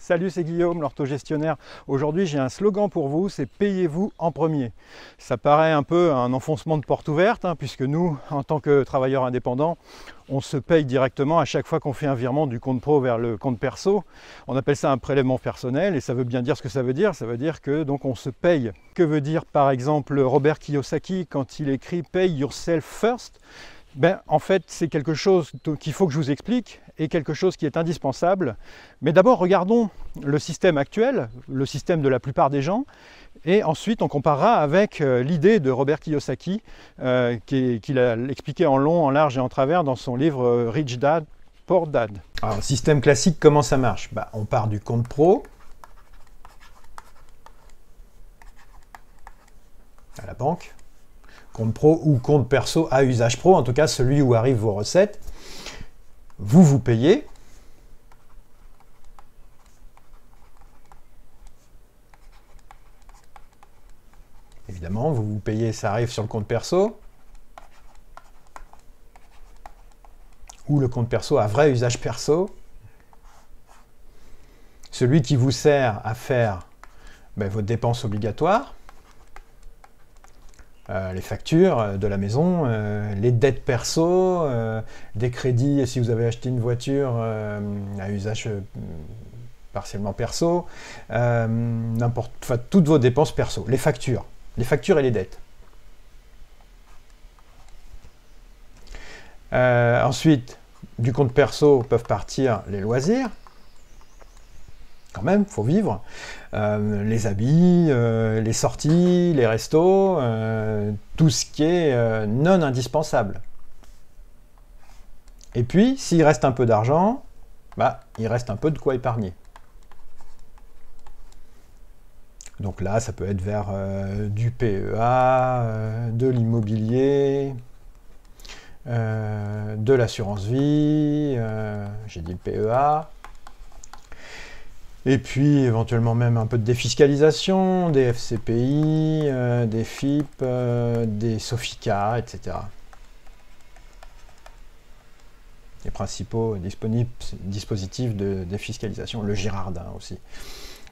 Salut, c'est Guillaume, l'orthogestionnaire. Aujourd'hui, j'ai un slogan pour vous, c'est « Payez-vous en premier ». Ça paraît un peu un enfoncement de porte ouverte, puisque nous, en tant que travailleurs indépendants, on se paye directement à chaque fois qu'on fait un virement du compte pro vers le compte perso. On appelle ça un prélèvement personnel et ça veut bien dire ce que ça veut dire. Ça veut dire que donc on se paye. Que veut dire par exemple Robert Kiyosaki quand il écrit « Pay yourself first ». En fait, c'est quelque chose qu'il faut que je vous explique et quelque chose qui est indispensable. Mais d'abord, regardons le système actuel, le système de la plupart des gens, et ensuite on comparera avec l'idée de Robert Kiyosaki qu'il a expliqué en long, en large et en travers dans son livre Rich Dad, Poor Dad. Alors, le système classique, comment ça marche? On part du compte pro à la banque. Compte pro ou compte perso à usage pro, en tout cas celui où arrivent vos recettes. Vous payez. Évidemment, vous payez, ça arrive sur le compte perso. Ou le compte perso à vrai usage perso. Celui qui vous sert à faire vos dépenses obligatoires. Les factures de la maison, les dettes perso, des crédits si vous avez acheté une voiture à usage partiellement perso, toutes vos dépenses perso, les factures et les dettes. Ensuite, du compte perso peuvent partir les loisirs. Quand même, il faut vivre. Les habits, les sorties, les restos, tout ce qui est non indispensable. Et puis, s'il reste un peu d'argent, il reste un peu de quoi épargner. Donc là, ça peut être vers du PEA, de l'immobilier, de l'assurance vie, j'ai dit le PEA. Et puis éventuellement même un peu de défiscalisation, des FCPI, des FIP, des SOFICA, etc. Les principaux dispositifs de défiscalisation, le Girardin aussi.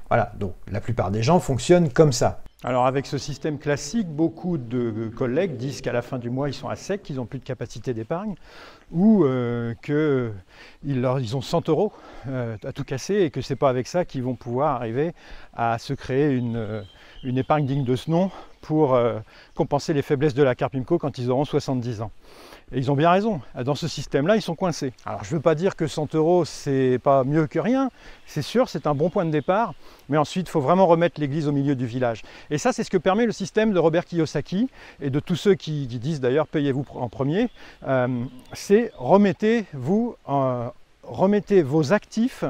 Voilà, donc la plupart des gens fonctionnent comme ça. Alors avec ce système classique, beaucoup de collègues disent qu'à la fin du mois, ils sont à sec, qu'ils n'ont plus de capacité d'épargne, ou qu'ils ont 100 € à tout casser et que ce n'est pas avec ça qu'ils vont pouvoir arriver à se créer une épargne digne de ce nom pour compenser les faiblesses de la carte PIMCO quand ils auront 70 ans. Et ils ont bien raison, dans ce système-là, ils sont coincés. Alors je ne veux pas dire que 100 €, c'est pas mieux que rien, c'est sûr, c'est un bon point de départ, mais ensuite, il faut vraiment remettre l'église au milieu du village. Et ça, c'est ce que permet le système de Robert Kiyosaki, et de tous ceux qui disent d'ailleurs « payez-vous en premier », c'est remettez vos actifs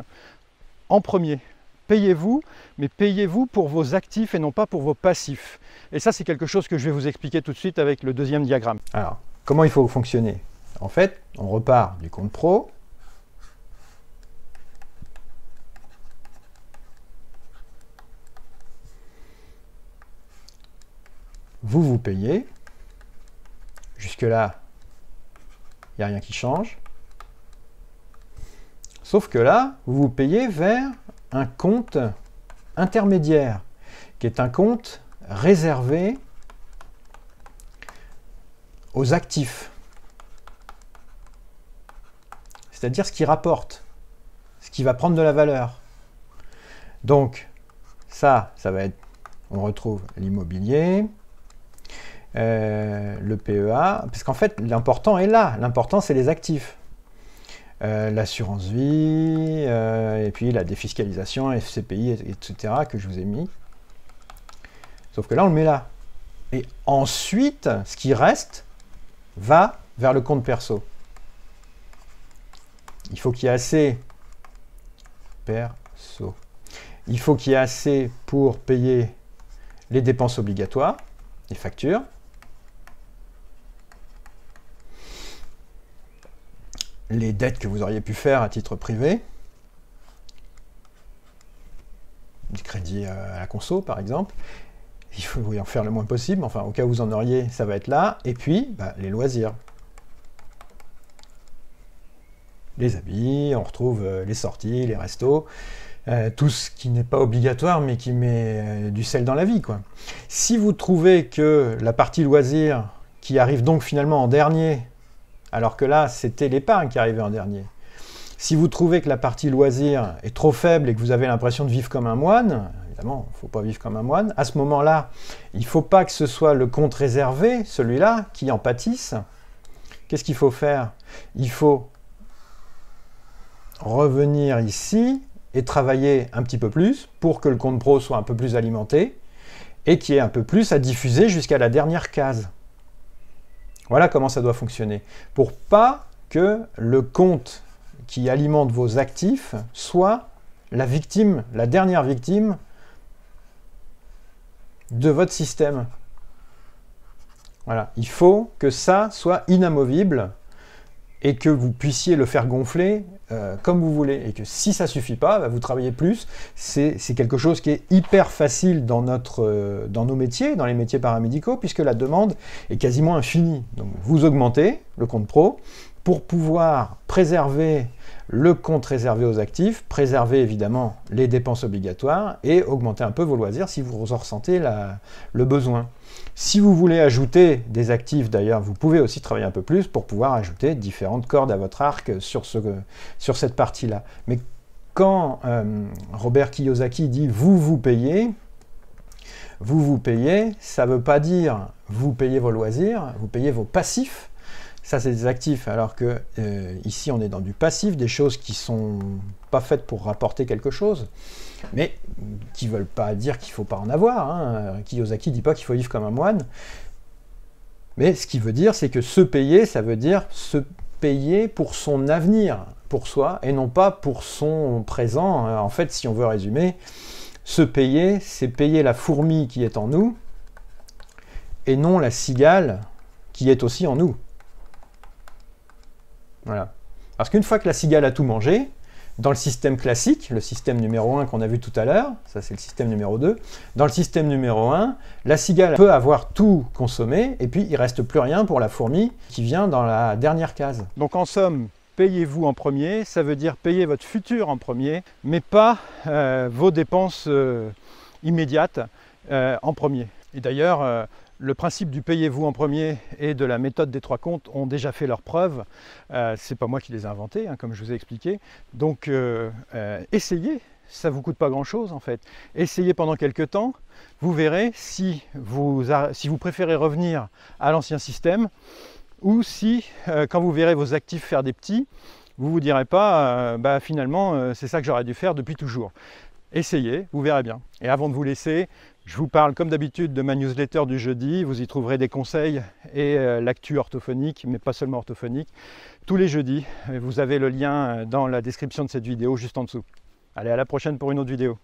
en premier. Payez-vous, mais payez-vous pour vos actifs et non pas pour vos passifs. Et ça, c'est quelque chose que je vais vous expliquer tout de suite avec le deuxième diagramme. Alors, comment il faut fonctionner? En fait, on repart du compte pro. Vous payez. Jusque-là, il n'y a rien qui change. Sauf que là, vous payez vers un compte intermédiaire, qui est un compte réservé aux actifs. C'est-à-dire ce qui rapporte, ce qui va prendre de la valeur. Donc, ça va être, on retrouve l'immobilier, le PEA, parce qu'en fait, l'important est là. L'important, c'est les actifs. L'assurance vie, et puis la défiscalisation, FCPI, etc., que je vous ai mis. Sauf que là, on le met là. Et ensuite, ce qui reste va vers le compte perso. Il faut qu'il y ait assez perso. Il faut qu'il y ait assez pour payer les dépenses obligatoires, les factures. Les dettes que vous auriez pu faire à titre privé. Du crédit à la conso, par exemple. Il faut en faire le moins possible, enfin, au cas où vous en auriez, ça va être là. Et puis, les loisirs. Les habits, on retrouve les sorties, les restos, tout ce qui n'est pas obligatoire, mais qui met du sel dans la vie, quoi. Si vous trouvez que la partie loisir, qui arrive donc finalement en dernier, alors que là, c'était l'épargne qui arrivait en dernier, si vous trouvez que la partie loisir est trop faible et que vous avez l'impression de vivre comme un moine, évidemment, il ne faut pas vivre comme un moine, à ce moment-là, il ne faut pas que ce soit le compte réservé, celui-là, qui en pâtisse. Qu'est-ce qu'il faut faire? Il faut revenir ici et travailler un petit peu plus pour que le compte pro soit un peu plus alimenté et qu'il y ait un peu plus à diffuser jusqu'à la dernière case. Voilà comment ça doit fonctionner. Pour pas que le compte qui alimente vos actifs soit la victime, la dernière victime de votre système. Voilà. Il faut que ça soit inamovible et que vous puissiez le faire gonfler comme vous voulez. Et que si ça ne suffit pas, bah, vous travaillez plus. C'est quelque chose qui est hyper facile dans nos métiers, dans les métiers paramédicaux, puisque la demande est quasiment infinie. Donc vous augmentez le compte pro pour pouvoir préserver le compte réservé aux actifs, préserver évidemment les dépenses obligatoires et augmenter un peu vos loisirs si vous en ressentez le besoin. Si vous voulez ajouter des actifs d'ailleurs, vous pouvez aussi travailler un peu plus pour pouvoir ajouter différentes cordes à votre arc sur cette partie-là. Mais quand Robert Kiyosaki dit « vous payez », ça ne veut pas dire vous payez vos loisirs, vous payez vos passifs. Ça, c'est des actifs, alors que ici, on est dans du passif, des choses qui ne sont pas faites pour rapporter quelque chose, mais qui ne veulent pas dire qu'il ne faut pas en avoir. Hein. Kiyosaki ne dit pas qu'il faut vivre comme un moine. Mais ce qu'il veut dire, c'est que se payer, ça veut dire se payer pour son avenir, pour soi, et non pas pour son présent. En fait, si on veut résumer, se payer, c'est payer la fourmi qui est en nous, et non la cigale qui est aussi en nous. Voilà. Parce qu'une fois que la cigale a tout mangé, dans le système classique, le système numéro 1 qu'on a vu tout à l'heure, ça c'est le système numéro 2, dans le système numéro 1, la cigale peut avoir tout consommé, et puis il ne reste plus rien pour la fourmi qui vient dans la dernière case. Donc en somme, payez-vous en premier, ça veut dire payer votre futur en premier, mais pas vos dépenses immédiates en premier. Et d'ailleurs, le principe du payez-vous en premier et de la méthode des 3 comptes ont déjà fait leurs preuves. C'est pas moi qui les ai inventés, hein, comme je vous ai expliqué. Donc essayez, ça ne vous coûte pas grand-chose en fait. Essayez pendant quelques temps, vous verrez si vous préférez revenir à l'ancien système ou si, quand vous verrez vos actifs faire des petits, vous ne vous direz pas finalement c'est ça que j'aurais dû faire depuis toujours. Essayez, vous verrez bien. Et avant de vous laisser, je vous parle comme d'habitude de ma newsletter du jeudi. Vous y trouverez des conseils et l'actu orthophonique, mais pas seulement orthophonique, tous les jeudis. Vous avez le lien dans la description de cette vidéo juste en dessous. Allez, à la prochaine pour une autre vidéo.